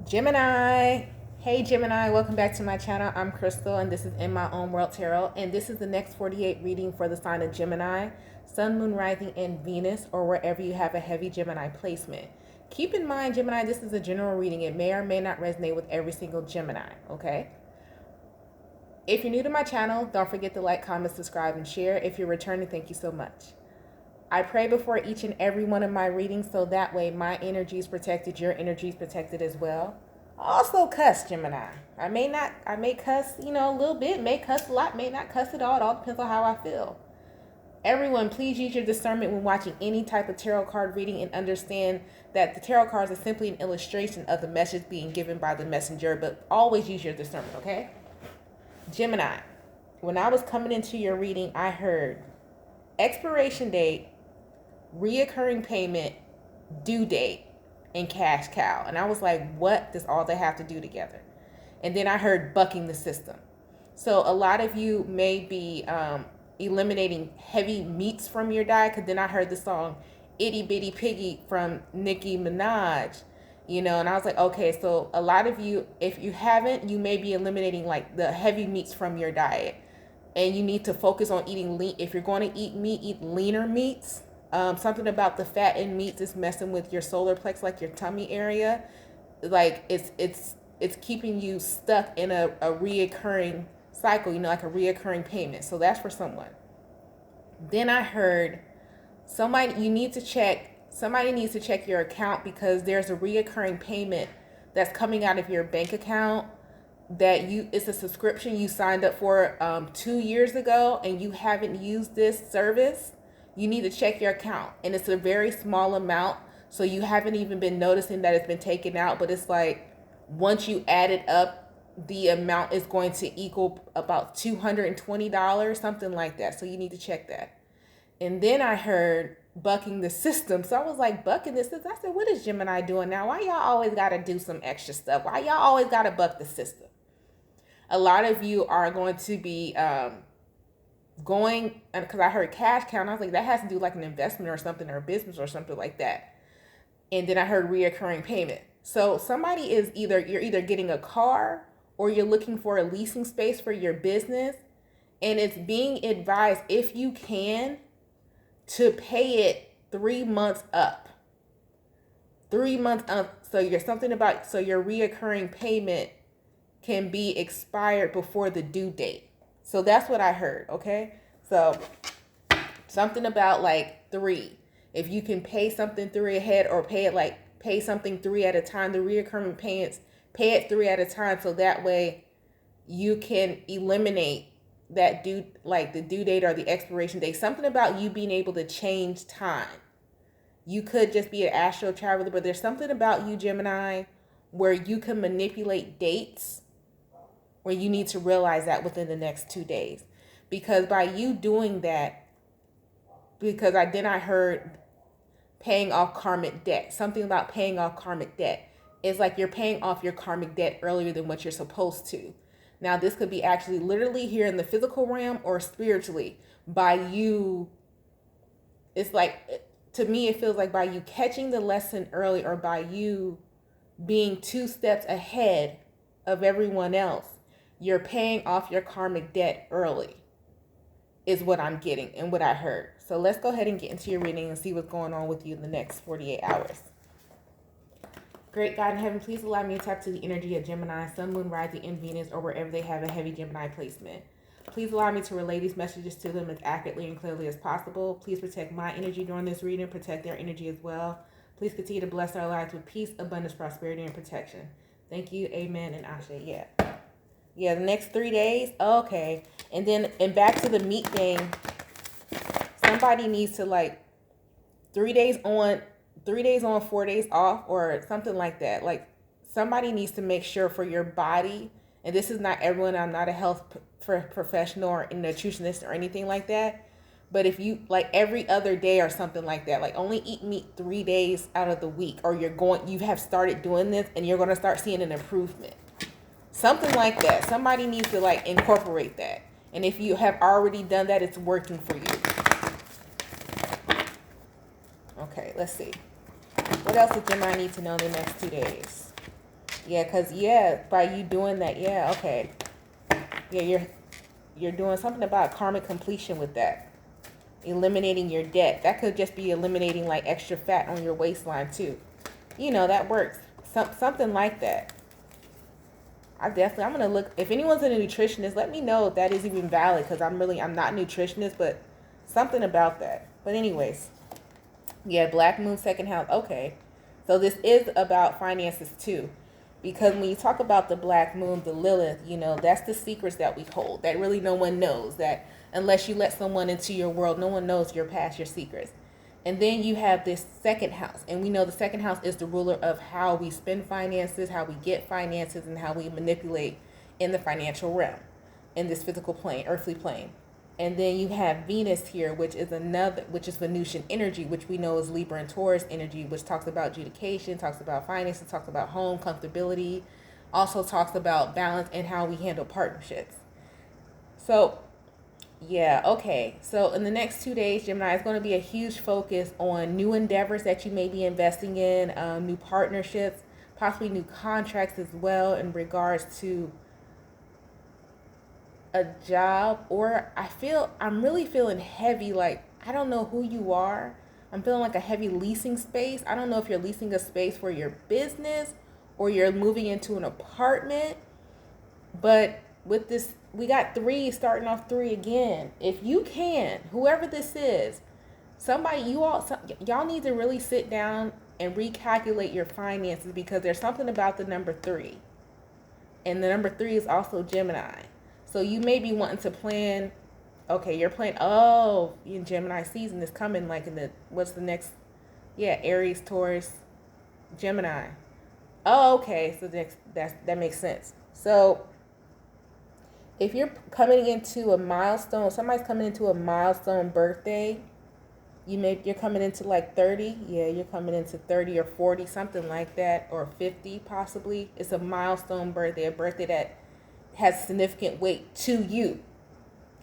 Gemini. Hey Gemini, welcome back to my channel. I'm Crystal and this is In My Own World Tarot, and this is the next 48 reading for the sign of Gemini, Sun, Moon, Rising, and Venus, or wherever you have a heavy Gemini placement. Keep in mind, Gemini, this is a general reading. It may or may not resonate with every single Gemini, okay? If you're new to my channel, don't forget to like, comment, subscribe, and share. If you're returning, thank you so much. I pray before each and every one of my readings so that way my energy is protected, your energy is protected as well. Also cuss, Gemini. I may cuss, a little bit, may cuss a lot, may not cuss at all. It all depends on how I feel. Everyone, please use your discernment when watching any type of tarot card reading and understand that the tarot cards are simply an illustration of the message being given by the messenger, but always use your discernment, okay? Gemini, when I was coming into your reading, I heard expiration date, reoccurring payment, due date, and cash cow. And I was like, what does all that have to do together? And then I heard bucking the system. So a lot of you may be eliminating heavy meats from your diet, because then I heard the song Itty Bitty Piggy from Nicki Minaj, and I was like, okay, so a lot of you, if you haven't, you may be eliminating like the heavy meats from your diet, and you need to focus on eating lean. If you're going to eat meat, eat leaner meats. Something about the fat in meats is messing with your solar plex, like your tummy area. Like it's keeping you stuck in a reoccurring cycle, like a reoccurring payment. So that's for someone. Then I heard somebody needs to check your account, because there's a reoccurring payment that's coming out of your bank account it's a subscription you signed up for 2 years ago, and you haven't used this service. You need to check your account, and it's a very small amount, so you haven't even been noticing that it's been taken out, but it's like once you add it up, the amount is going to equal about $220, something like that. So you need to check that. And then I heard bucking the system. So I was like, bucking the system? I said, what is Gemini doing now? Why y'all always got to do some extra stuff? Why y'all always got to buck the system? A lot of you are going to be going, because I heard cash count, I was like, that has to do like an investment or something, or a business or something like that. And then I heard reoccurring payment. So somebody is you're either getting a car, or you're looking for a leasing space for your business, and it's being advised, if you can, to pay it 3 months up. 3 months up. So your reoccurring payment can be expired before the due date. So that's what I heard, okay? So something about like 3. If you can pay something 3 ahead, or pay something 3 at a time, the reoccurring payments, pay it 3 at a time, so that way you can eliminate that the due date or the expiration date. Something about you being able to change time. You could just be an astral traveler, but there's something about you, Gemini, where you can manipulate dates, where you need to realize that within the next 2 days. Because by you doing that, I heard paying off karmic debt. Something about paying off karmic debt. It's like you're paying off your karmic debt earlier than what you're supposed to. Now, this could be actually literally here in the physical realm, or spiritually, by you. It's like, to me, it feels like by you catching the lesson early, or by you being 2 steps ahead of everyone else, you're paying off your karmic debt early, is what I'm getting and what I heard. So let's go ahead and get into your reading and see what's going on with you in the next 48 hours. Great God in heaven, please allow me to tap to the energy of Gemini, Sun, Moon, Rising, and Venus, or wherever they have a heavy Gemini placement. Please allow me to relay these messages to them as accurately and clearly as possible. Please protect my energy during this reading, protect their energy as well. Please continue to bless our lives with peace, abundance, prosperity, and protection. Thank you, amen, and ashe. Yeah, the next 3 days, okay. And back to the meat thing, somebody needs to 3 days on, 4 days off, or something like that. Like, somebody needs to make sure for your body, and this is not everyone, I'm not a health professional or a nutritionist or anything like that, but if you, every other day or something like that, only eat meat 3 days out of the week, or you have started doing this and you're going to start seeing an improvement. Something like that. Somebody needs to incorporate that. And if you have already done that, it's working for you. Okay, let's see. What else does Gemini need to know in the next 2 days? Yeah, because, yeah, by you doing that, yeah, okay. Yeah, you're doing something about karmic completion with that. Eliminating your debt. That could just be eliminating like extra fat on your waistline too. You know, that works. Something like that. I'm gonna look, if anyone's a nutritionist, let me know if that is even valid, because I'm not a nutritionist, but something about that. But anyways, yeah, Black Moon, second house. Okay, so this is about finances too, because when you talk about the Black Moon, the Lilith, you know, that's the secrets that we hold that really no one knows, that unless you let someone into your world, no one knows your past, your secrets. And then you have this second house, and we know the second house is the ruler of how we spend finances, how we get finances, and how we manipulate in the financial realm, in this physical plane, earthly plane. And then you have Venus here, which is Venusian energy, which we know is Libra and Taurus energy, which talks about adjudication, talks about finances, talks about home, comfortability, also talks about balance and how we handle partnerships. So yeah, okay. So in the next 2 days, Gemini, it's going to be a huge focus on new endeavors that you may be investing in, new partnerships, possibly new contracts as well in regards to a job. Or I'm really feeling heavy, like, I don't know who you are. I'm feeling like a heavy leasing space. I don't know if you're leasing a space for your business or you're moving into an apartment, but with this, we got 3, starting off 3 again. If you can, whoever this is, y'all need to really sit down and recalculate your finances, because there's something about the number 3. And the number 3 is also Gemini. So you may be wanting to plan, okay, you're planning, in Gemini season is coming, like what's the next, yeah, Aries, Taurus, Gemini. Oh, okay, so that makes sense. So if you're coming into a milestone, somebody's coming into a milestone birthday, you're coming into like 30. Yeah, you're coming into 30 or 40, something like that, or 50 possibly. It's a milestone birthday, a birthday that has significant weight to you.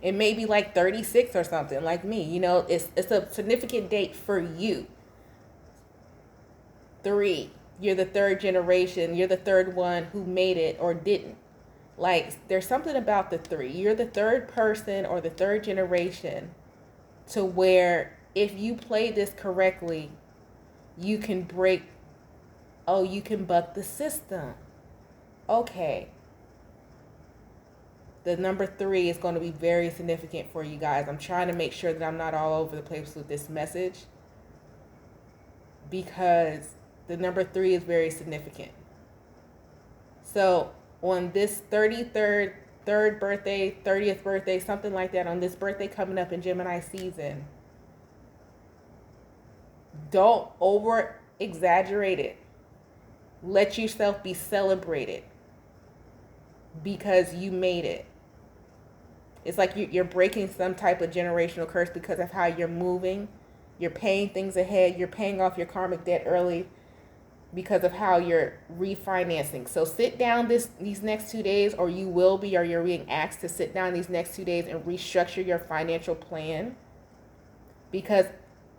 It may be like 36 or something, like me. You know, it's a significant date for you. 3, you're the 3rd generation. You're the 3rd one who made it or didn't. Like, there's something about the 3. You're the 3rd person or the 3rd generation to where if you play this correctly, you can buck the system. Okay. The number 3 is going to be very significant for you guys. I'm trying to make sure that I'm not all over the place with this message, because the number 3 is very significant. So on this 33rd, 3rd birthday, 30th birthday, something like that, on this birthday coming up in Gemini season, don't over exaggerate it. Let yourself be celebrated because you made it. It's like you're breaking some type of generational curse because of how you're moving. You're paying things ahead. You're paying off your karmic debt early because of how you're refinancing. So sit down these next 2 days, or you're being asked to sit down these next 2 days and restructure your financial plan. Because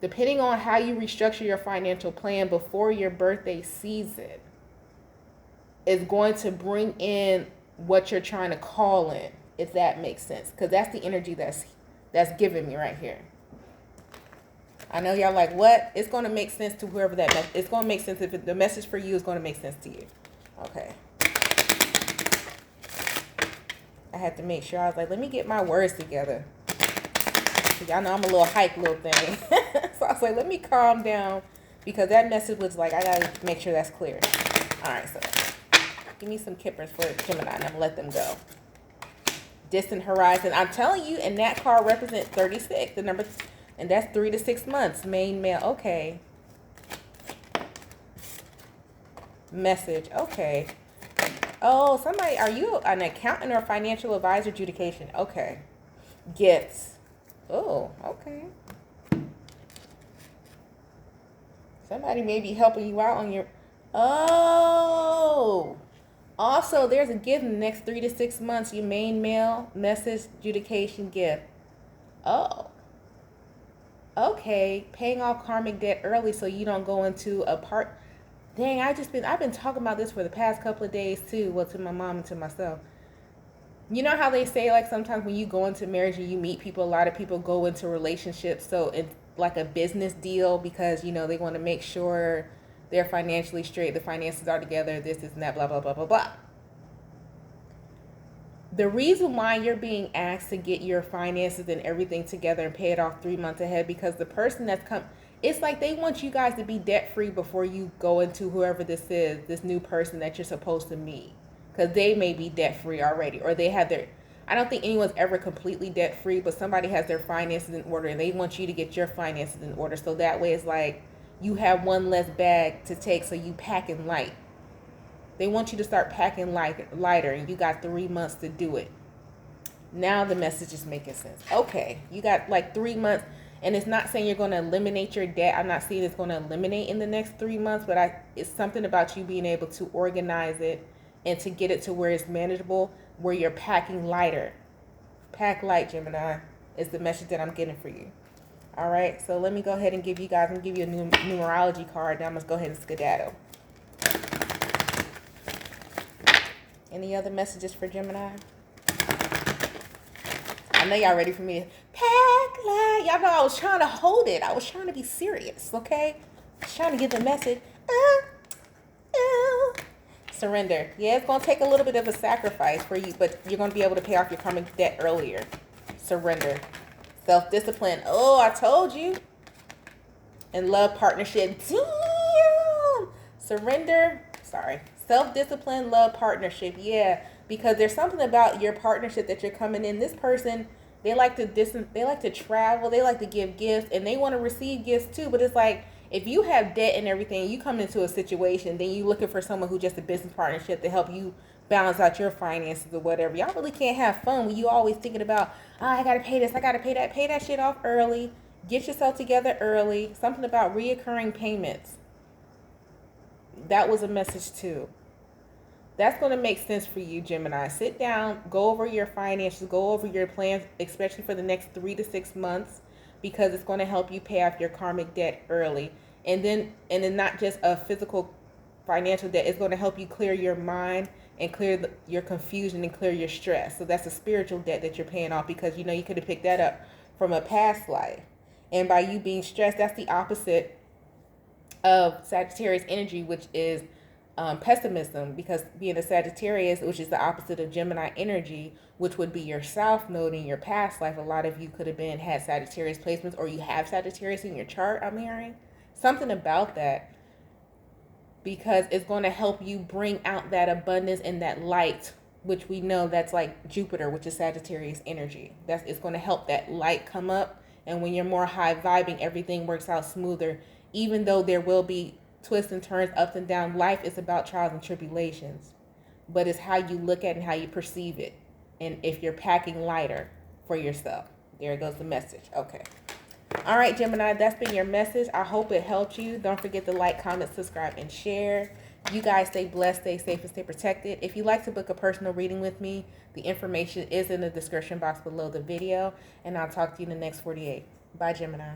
depending on how you restructure your financial plan before your birthday season is going to bring in what you're trying to call in, if that makes sense. Because that's the energy that's giving me right here. I know y'all like, what? It's going to make sense to whoever it's going to make sense if the message for you is going to make sense to you. Okay. I had to make sure. I was like, let me get my words together. So y'all know I'm a little hype little thing. So I was like, let me calm down, because that message was like, I got to make sure that's clear. All right, so give me some kippers for Gemini, and I'm going to let them go. Distant horizon. I'm telling you, and that card represents 36, the number, and that's 3 to 6 months. Main male. Okay. Message. Okay. Oh, somebody, are you an accountant or financial advisor? Adjudication. Okay. Gifts. Oh, okay. Somebody may be helping you out on your... Oh. Also, there's a gift in the next 3 to 6 months. Your main mail, message, adjudication, gift. Oh. Okay. Paying off karmic debt early so you don't go into a part... Dang, I've been talking about this for the past couple of days too. Well, to my mom and to myself. You know how they say, like, sometimes when you go into marriage and you meet people, a lot of people go into relationships so it's like a business deal because, you know, they want to make sure they're financially straight, the finances are together, this and that, blah blah blah blah blah. The reason why you're being asked to get your finances and everything together and pay it off 3 months ahead, because the person that's come, it's like they want you guys to be debt free before you go into whoever this is, this new person that you're supposed to meet, because they may be debt free already, or they have their, I don't think anyone's ever completely debt free, but somebody has their finances in order and they want you to get your finances in order, so that way it's like you have one less bag to take, so you packing light. They want you to start packing lighter, and you got 3 months to do it. Now the message is making sense. Okay, you got like 3 months, and it's not saying you're going to eliminate your debt. I'm not saying it's going to eliminate in the next 3 months, but it's something about you being able to organize it and to get it to where it's manageable, where you're packing lighter. Pack light, Gemini, is the message that I'm getting for you. All right, so let me go ahead and give you guys, I'm going to give you a numerology card. Now I'm going to go ahead and skedaddle. Any other messages for Gemini? I know y'all ready for me to pack light. Y'all know I was trying to hold it. I was trying to be serious, okay? I was trying to get the message. Surrender. Yeah, it's going to take a little bit of a sacrifice for you, but you're going to be able to pay off your karmic debt earlier. Surrender. Self-discipline. Oh, I told you. And love, partnership. Damn. Surrender. Sorry. Self-discipline, love, partnership. Yeah, because there's something about your partnership that you're coming in. This person, they like to travel, they like to give gifts, and they want to receive gifts too. But it's like, if you have debt and everything, you come into a situation, then you looking for someone who just a business partnership to help you balance out your finances or whatever. Y'all really can't have fun when you always thinking about, oh, I gotta pay this, I gotta pay that. Pay that shit off early. Get yourself together early. Something about reoccurring payments. That was a message too. That's going to make sense for you, Gemini. Sit down, go over your finances, go over your plans, especially for the next 3 to 6 months, because it's going to help you pay off your karmic debt early. And then not just a physical financial debt, it's going to help you clear your mind and clear your confusion and clear your stress. So that's a spiritual debt that you're paying off, because you know you could have picked that up from a past life. And by you being stressed, that's the opposite of Sagittarius energy, which is pessimism, because being a Sagittarius, which is the opposite of Gemini energy, which would be your South Node in your past life. A lot of you could have had Sagittarius placements, or you have Sagittarius in your chart, I'm hearing. Something about that, because it's going to help you bring out that abundance and that light, which we know that's like Jupiter, which is Sagittarius energy. It's going to help that light come up, and when you're more high vibing, everything works out smoother, even though there will be twists and turns, ups and downs. Life is about trials and tribulations, but it's how you look at it and how you perceive it, and if you're packing lighter for yourself. There goes the message. Okay. All right, Gemini, that's been your message. I hope it helped you. Don't forget to like, comment, subscribe, and share. You guys stay blessed, stay safe, and stay protected. If you'd like to book a personal reading with me, the information is in the description box below the video, and I'll talk to you in the next 48. Bye, Gemini.